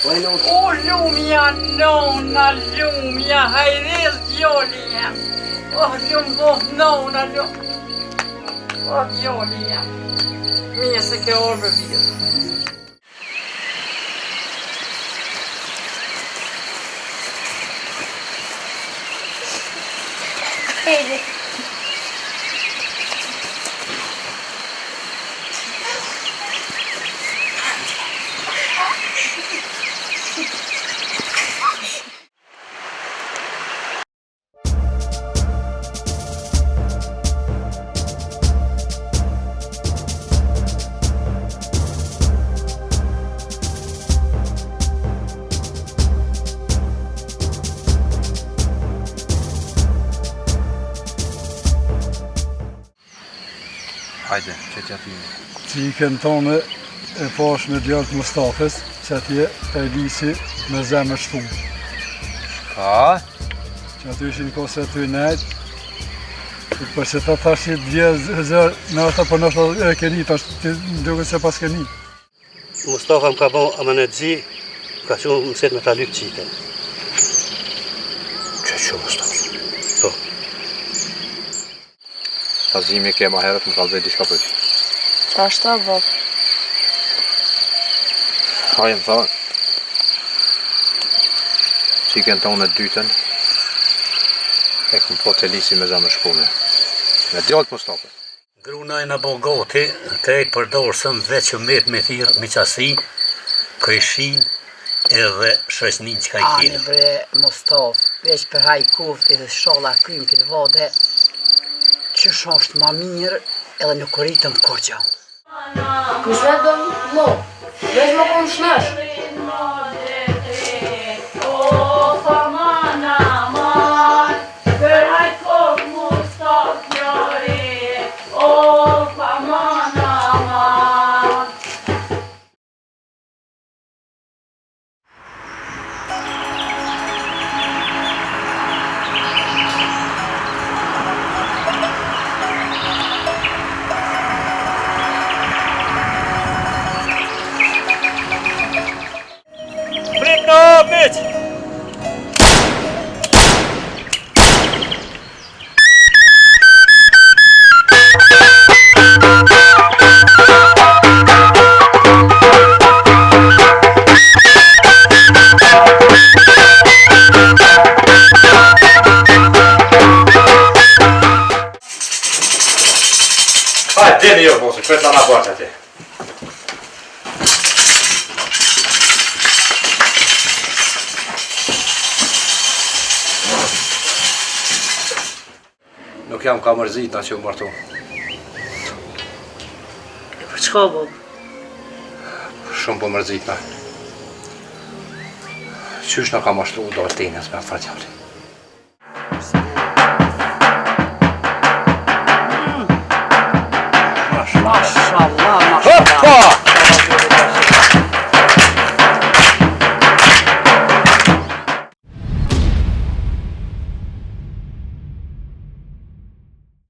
O lumja, nona, lumja, hajrez djoli jem. O lum bof nona, lum. O djoli jem. Mje se ke orë virë. Hejde. Hajde, që t'ja pime. Cikën tonë e pash me djallë të Mustafës, që atje e lisi me zemë shtumë. Ka? Që aty ishin kose aty nejtë, për që ta thash që dje zërë me ata për nështë e keni, tash të duke se pas keni. Mustafa më ka bo amanetzi, ka që më mëset me ta lypë cikën. Që Mustafa? Po. Tazimi ke ma herët më kalzej diçka për ti. Qa është ta, bab? Hajë më thonë. Cikën tonë e dytën, e këm po të lisi me zemë shpune. Me djallët Mustafa. Gruna e në bo goti, krejt për dorësën dhe që met me thirë miqasi, këshin edhe shresnin që ka i kine. Ani bre, Mustaf, veç për haj kuft edhe sholla krym këtë vode, që është ma mirë edhe nuk rritëm kur gjë. Kushme do mo, veç më kom shnesh. Deni jo, mosë, këtë nga bërë që Nuk jam ka mërzit na që u martu. Për çka, bab? Shumë po mërzit na. Qysh na ka mashtru do të tenës me farë